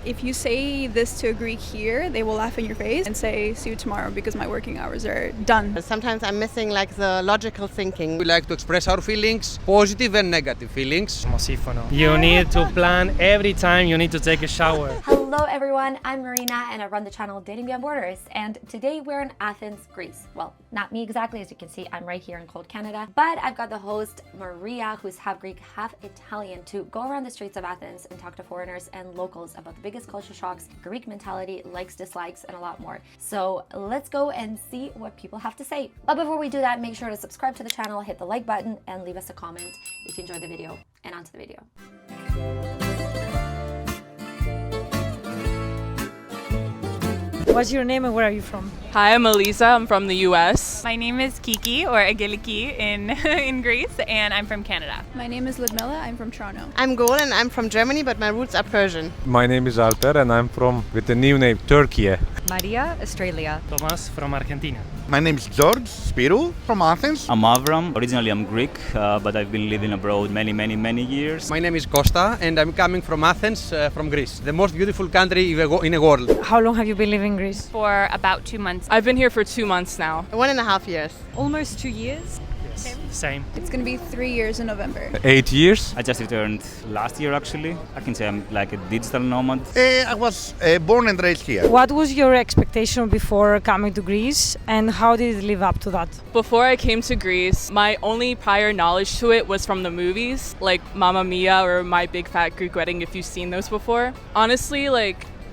If you say this to a Greek here, they will laugh in your face and say, see you tomorrow because my working hours are done. Sometimes I'm missing like the logical thinking. We like to express our feelings, positive and negative feelings. Mosifono. You need to plan every time you need to take a shower. Hello everyone, I'm Marina and I run the channel Dating Beyond Borders, and today we're in Athens, Greece. Well, not me exactly, as you can see, I'm right here in cold Canada, but I've got the host Maria, who's half Greek, half Italian, to go around the streets of Athens and talk to foreigners and locals about the biggest culture shocks, Greek mentality, likes, dislikes, and a lot more. So let's go and see what people have to say. But before we do that, make sure to subscribe to the channel, hit the like button, and leave us a comment if you enjoyed the video. And on to the video. What's your name and where are you from? Hi, I'm Elisa. I'm from the US. My name is Kiki, or Agiliki in Greece, and I'm from Canada. My name is Ludmila. I'm from Toronto. I'm Gol and I'm from Germany, but my roots are Persian. My name is Alper and I'm from, with the new name, Turkey. Maria, Australia. Tomas from Argentina. My name is George Spirou from Athens. I'm Avram. Originally I'm Greek, but I've been living abroad many years. My name is Costa and I'm coming from Athens, from Greece, the most beautiful country in the world. How long have you been living in Greece? For about 2 months. I've been here for 2 months now. 1.5 years. Almost 2 years. Yes, same. It's going to be 3 years in November. 8 years. I just returned last year actually. I can say I'm like a digital nomad. I was born and raised here. What was your expectation before coming to Greece and how did it live up to that? Before I came to Greece, my only prior knowledge to it was from the movies, like Mamma Mia or My Big Fat Greek Wedding, if you've seen those before. Honestly,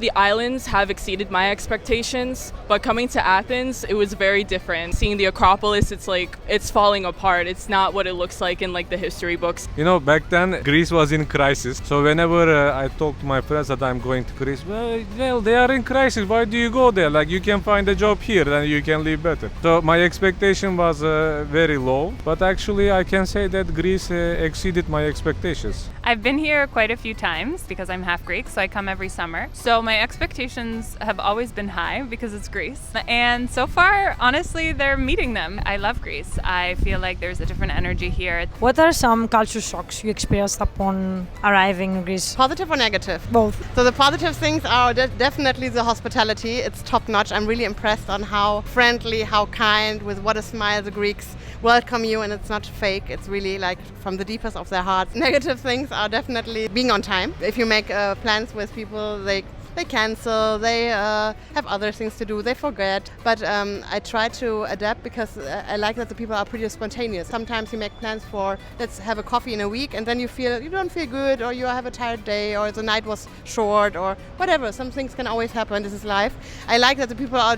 the islands have exceeded my expectations, but coming to Athens, it was very different. Seeing the Acropolis, it's falling apart. It's not what it looks like in the history books. You know, back then Greece was in crisis. So whenever I talk to my friends that I'm going to Greece, well, they are in crisis. Why do you go there? Like, you can find a job here and you can live better. So my expectation was very low, but actually I can say that Greece exceeded my expectations. I've been here quite a few times because I'm half Greek, so I come every summer. So my expectations have always been high because it's Greece. And so far, honestly, they're meeting them. I love Greece. I feel like there's a different energy here. What are some culture shocks you experienced upon arriving in Greece? Positive or negative? Both. So the positive things are definitely the hospitality. It's top notch. I'm really impressed on how friendly, how kind, with what a smile the Greeks welcome you, and it's not fake. It's really like from the deepest of their hearts. Negative things are definitely being on time. If you make plans with people, they cancel, they have other things to do, they forget. But I try to adapt because I like that the people are pretty spontaneous. Sometimes you make plans for, let's have a coffee in a week, and then you don't feel good, or you have a tired day, or the night was short, or whatever. Some things can always happen. This is life. I like that the people are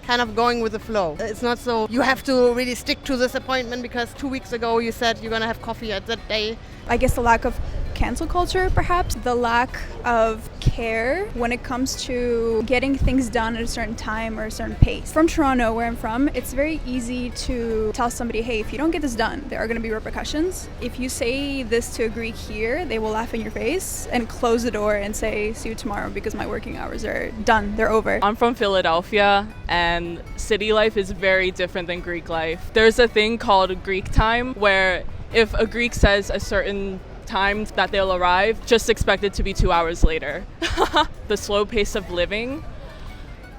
kind of going with the flow. It's not so you have to really stick to this appointment because 2 weeks ago you said you're going to have coffee at that day. I guess the lack of cancel culture, perhaps. The lack of care when it comes to getting things done at a certain time or a certain pace. From Toronto, where I'm from, it's very easy to tell somebody, hey, if you don't get this done, there are going to be repercussions. If you say this to a Greek here, they will laugh in your face and close the door and say, see you tomorrow because my working hours are done, they're over. I'm from Philadelphia, and city life is very different than Greek life. There's a thing called Greek time where if a Greek says a certain time that they'll arrive, just expect it to be 2 hours later. The slow pace of living,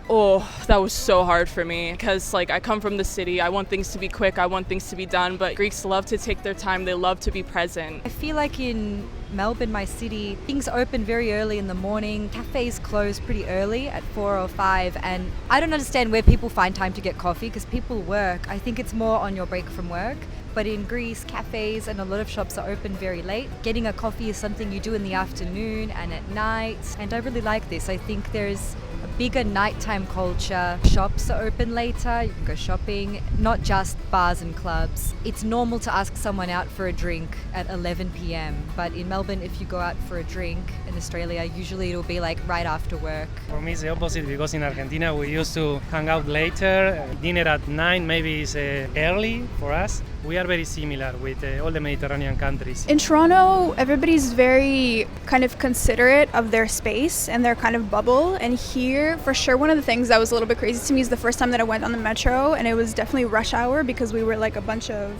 that was so hard for me because I come from the city. I want things to be quick, I want things to be done, but Greeks love to take their time, they love to be present. I feel like in Melbourne, my city, things open very early in the morning. Cafes close pretty early at 4 or 5, and I don't understand where people find time to get coffee because people work. I think it's more on your break from work. But in Greece, cafes and a lot of shops are open very late. Getting a coffee is something you do in the afternoon and at night, and I really like this. I think there's a bigger nighttime culture. Shops are open later, you can go shopping, not just bars and clubs. It's normal to ask someone out for a drink at 11 p.m. But in Melbourne, if you go out for a drink in Australia, usually it'll be right after work. For me, it's the opposite because in Argentina, we used to hang out later. Dinner at 9 maybe is early for us. We are very similar with all the Mediterranean countries. In Toronto, everybody's very kind of considerate of their space and their kind of bubble, and here here. For sure, one of the things that was a little bit crazy to me is the first time that I went on the metro, and it was definitely rush hour because we were like a bunch of,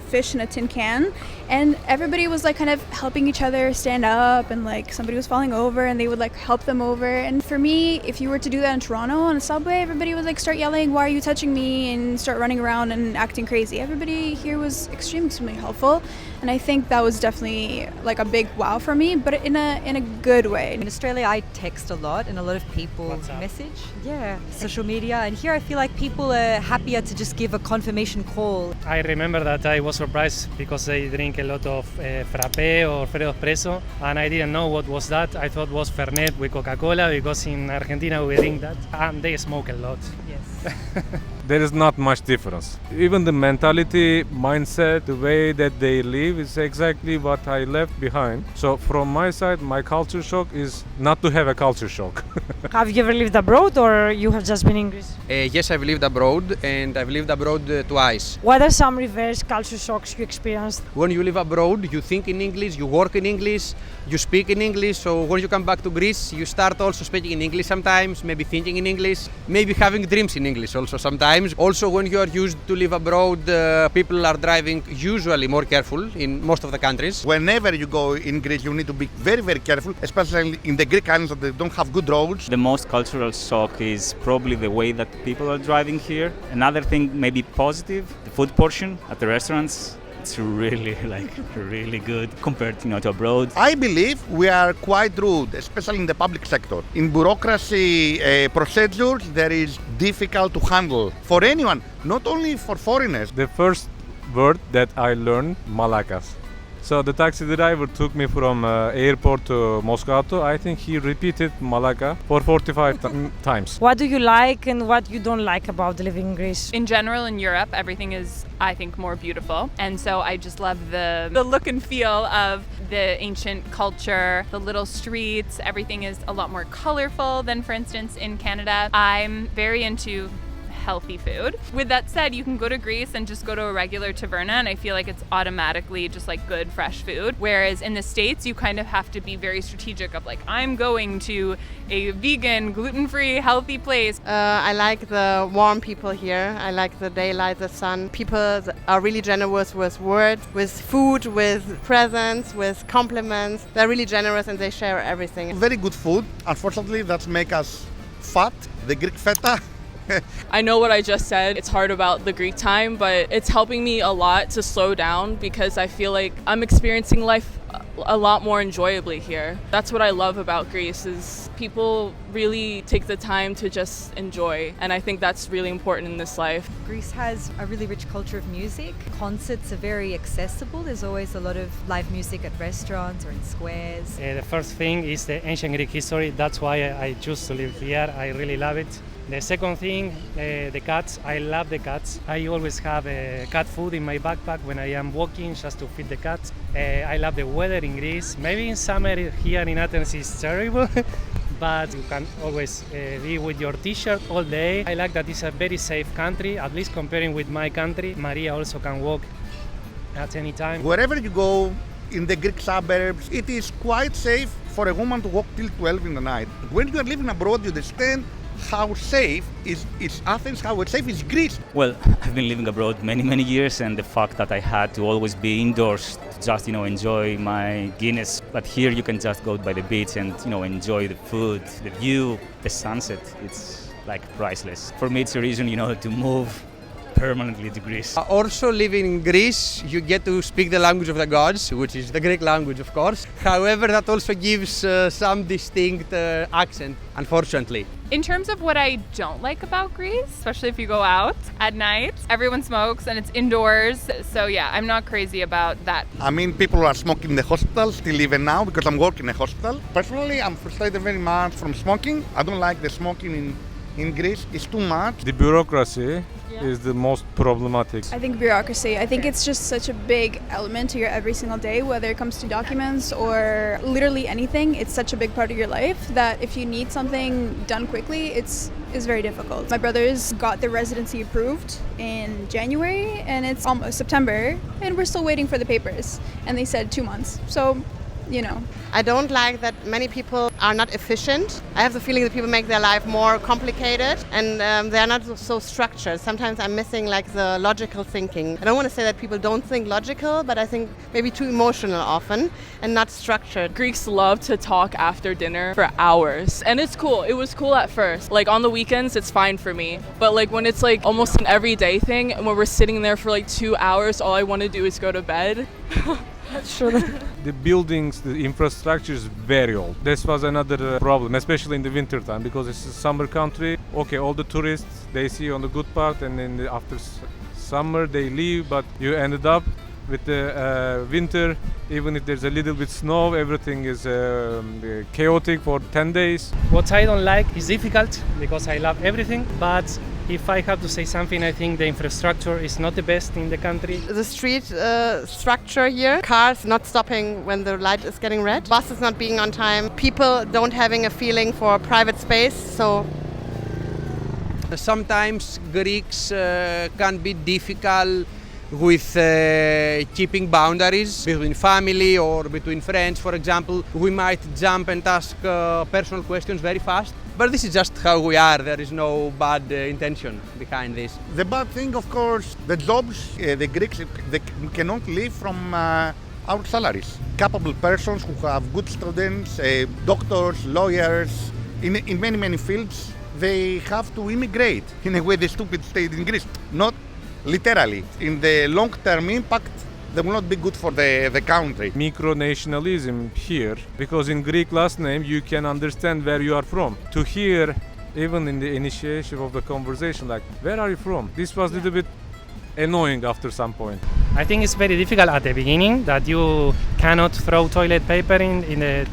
fish in a tin can, and everybody was like kind of helping each other stand up, and like somebody was falling over and they would like help them over. And for me, if you were to do that in Toronto on a subway, everybody would like start yelling, "Why are you touching me?" and start running around and acting crazy. Everybody here was extremely helpful, and I think that was definitely like a big wow for me, but in a good way. In Australia, I text a lot, and a lot of people message. Yeah, social media. And here I feel like people are happier to just give a confirmation call. I remember that I was surprised because they drink a lot of frappé or Fredo espresso, and I didn't know what was that. I thought it was Fernet with Coca-Cola because in Argentina we drink that, and they smoke a lot. Yes. There is not much difference. Even the mentality, mindset, the way that they live is exactly what I left behind. So from my side, my culture shock is not to have a culture shock. Have you ever lived abroad, or you have just been in Greece? Yes, I've lived abroad, and I've lived abroad twice. What are some reverse culture shocks you experienced? When you live abroad, you think in English, you work in English, you speak in English. So when you come back to Greece, you start also speaking in English sometimes, maybe thinking in English, maybe having dreams in English also sometimes. Also, when you are used to live abroad, people are driving usually more careful in most of the countries. Whenever you go in Greece, you need to be very careful, especially in the Greek islands that they don't have good roads. The most cultural shock is probably the way that people are driving here. Another thing, maybe positive, the food portion at the restaurants. It's really really good compared to abroad. I believe we are quite rude, especially in the public sector. In bureaucracy procedures, there is difficult to handle for anyone, not only for foreigners. The first word that I learned, malakas. So the taxi driver took me from airport to Moscato. I think he repeated Malaka for 45 times. What do you like and what you don't like about living in Greece? In general, in Europe, everything is, I think, more beautiful. And so I just love the look and feel of the ancient culture, the little streets. Everything is a lot more colorful than, for instance, in Canada. I'm very into healthy food. With that said, you can go to Greece and just go to a regular taverna, and I feel like it's automatically just like good fresh food, whereas in the States you kind of have to be very strategic of like, I'm going to a vegan, gluten-free, healthy place. I like the warm people here. I like the daylight, the sun. People are really generous with words, with food, with presents, with compliments. They're really generous and they share everything. Very good food. Unfortunately, that makes us fat. The Greek feta. I know what I just said. It's hard about the Greek time, but it's helping me a lot to slow down because I feel like I'm experiencing life a lot more enjoyably here. That's what I love about Greece is people really take the time to just enjoy, and I think that's really important in this life. Greece has a really rich culture of music. Concerts are very accessible. There's always a lot of live music at restaurants or in squares. The first thing is the ancient Greek history. That's why I choose to live here. I really love it. The second thing, the cats. I love the cats. I always have cat food in my backpack when I am walking just to feed the cats. I love the weather in Greece. Maybe in summer here in Athens is terrible, but you can always be with your t-shirt all day. I like that it's a very safe country, at least comparing with my country. Maria also can walk at any time. Wherever you go in the Greek suburbs, it is quite safe for a woman to walk till 12 in the night. When you are living abroad, you understand how safe is Athens, how safe is Greece. Well, I've been living abroad many years, and the fact that I had to always be indoors to just enjoy my Guinness. But here you can just go by the beach and enjoy the food, the view, the sunset. It's like priceless. For me, it's a reason to move permanently to Greece. Also living in Greece, you get to speak the language of the gods, which is the Greek language, of course. However, that also gives some distinct accent, unfortunately. In terms of what I don't like about Greece, especially if you go out at night, everyone smokes and it's indoors. So yeah, I'm not crazy about that. I mean, people are smoking in the hospital still even now because I'm working in a hospital. Personally, I'm frustrated very much from smoking. I don't like the smoking in Greece. It's too much. The bureaucracy is the most problematic. I think bureaucracy. I think it's just such a big element to your every single day, whether it comes to documents or literally anything. It's such a big part of your life that if you need something done quickly, it's very difficult. My brothers got their residency approved in January and it's almost September and we're still waiting for the papers. And they said 2 months. So you know. I don't like that many people are not efficient. I have the feeling that people make their life more complicated and they're not so structured. Sometimes I'm missing like the logical thinking. I don't want to say that people don't think logical, but I think maybe too emotional often and not structured. Greeks love to talk after dinner for hours, and it's cool. It was cool at first. Like on the weekends, it's fine for me. But like when it's like almost an everyday thing and when we're sitting there for like 2 hours, all I want to do is go to bed. That's true. The buildings, the infrastructure is very old. This was another problem, especially in the winter time, because it's a summer country. Okay, all the tourists, they see on the good part, and then after summer they leave, but you ended up with the winter, even if there's a little bit snow, everything is chaotic for 10 days. What I don't like is difficult because I love everything, but if I have to say something, I think the infrastructure is not the best in the country. The street structure here, cars not stopping when the light is getting red, buses not being on time, people don't having a feeling for private space, so sometimes Greeks can be difficult with keeping boundaries between family or between friends. For example, we might jump and ask personal questions very fast, but this is just how we are. There is no bad intention behind this. The bad thing, of course, the jobs, the Greeks, they cannot live from our salaries. Capable persons who have good students, doctors, lawyers, in many fields, they have to immigrate. In a way, the stupid state in Greece. Not literally. In the long-term impact, they will not be good for the country. Micronationalism here, because in Greek last name you can understand where you are from. To hear, even in the initiation of the conversation, like, where are you from? This was a little bit annoying after some point. I think it's very difficult at the beginning that you cannot throw toilet paper in the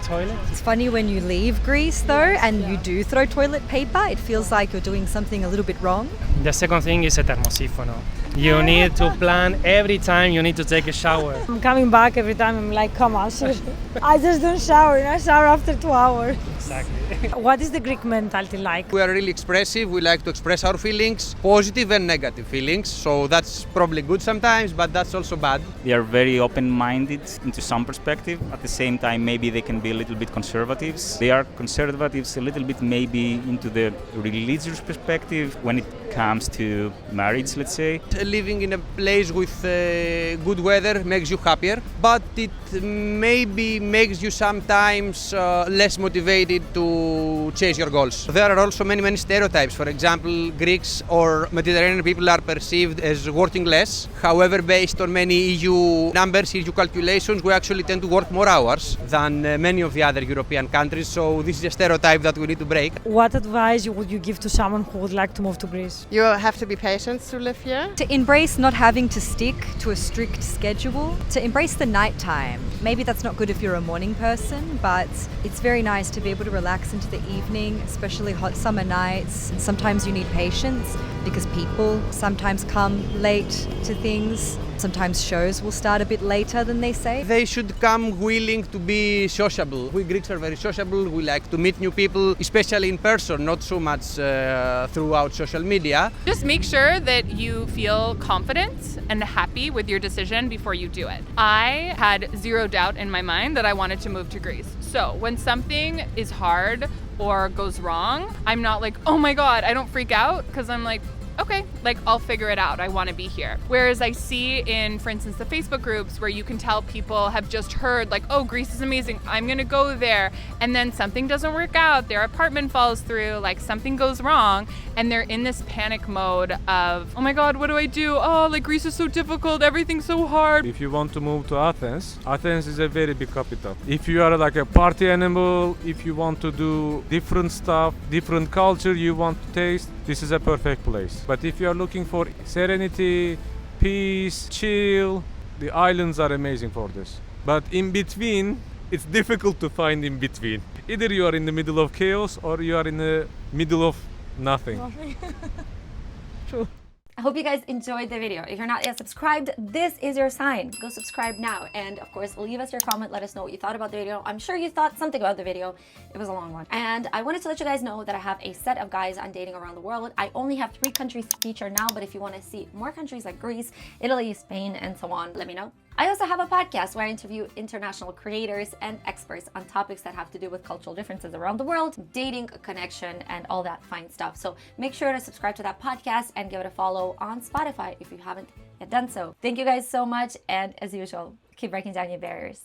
toilet. It's funny when you leave Greece though and you do throw toilet paper, it feels like you're doing something a little bit wrong. The second thing is a thermosifono. You need to plan every time you need to take a shower. I'm coming back every time. I'm like, come on, seriously. I just don't shower. I shower after 2 hours. Exactly. What is the Greek mentality like? We are really expressive. We like to express our feelings, positive and negative feelings. So that's probably good sometimes, but that's also bad. They are very open-minded into some perspective. At the same time, maybe they can be a little bit conservatives. They are conservatives a little bit maybe into the religious perspective when it comes to marriage, let's say. Living in a place with good weather makes you happier, but it maybe makes you sometimes less motivated to chase your goals. There are also many stereotypes. For example, Greeks or Mediterranean people are perceived as working less. However, based on many EU numbers, EU calculations, we actually tend to work more hours than many of the other European countries. So this is a stereotype that we need to break. What advice would you give to someone who would like to move to Greece? you have to be patient to live here. To embrace not having to stick to a strict schedule, to embrace the nighttime. Maybe that's not good if you're a morning person, but it's very nice to be able to relax into the evening, especially hot summer nights. Sometimes you need patience because people sometimes come late to things. Sometimes shows will start a bit later than they say. They should come willing to be sociable. We Greeks are very sociable. We like to meet new people, especially in person, not so much throughout social media. Just make sure that you feel confident and happy with your decision before you do it. I had zero doubt in my mind that I wanted to move to Greece. So when something is hard or goes wrong, I'm not like, oh my God, I don't freak out, because I'm like, okay, like I'll figure it out. I want to be here. Whereas I see in, for instance, the Facebook groups where you can tell people have just heard like, oh, Greece is amazing, I'm going to go there. And then something doesn't work out, their apartment falls through, like something goes wrong. And they're in this panic mode of, oh my God, what do I do? Oh, like Greece is so difficult, everything's so hard. If you want to move to Athens, Athens is a very big capital. If you are like a party animal, if you want to do different stuff, different culture you want to taste, this is a perfect place. But if you are looking for serenity, peace, chill, the islands are amazing for this. But in between, it's difficult to find in between. Either you are in the middle of chaos or you are in the middle of nothing. True. I hope you guys enjoyed the video. If you're not yet subscribed, this is your sign. Go subscribe now. And of course, leave us your comment. Let us know what you thought about the video. I'm sure you thought something about the video. It was a long one. And I wanted to let you guys know that I have a set of guys on dating around the world. I only have 3 countries featured now, but if you want to see more countries like Greece, Italy, Spain, and so on, let me know. I also have a podcast where I interview international creators and experts on topics that have to do with cultural differences around the world, dating, connection, and all that fine stuff. So make sure to subscribe to that podcast and give it a follow on Spotify if you haven't yet done so. Thank you guys so much, and as usual, keep breaking down your barriers.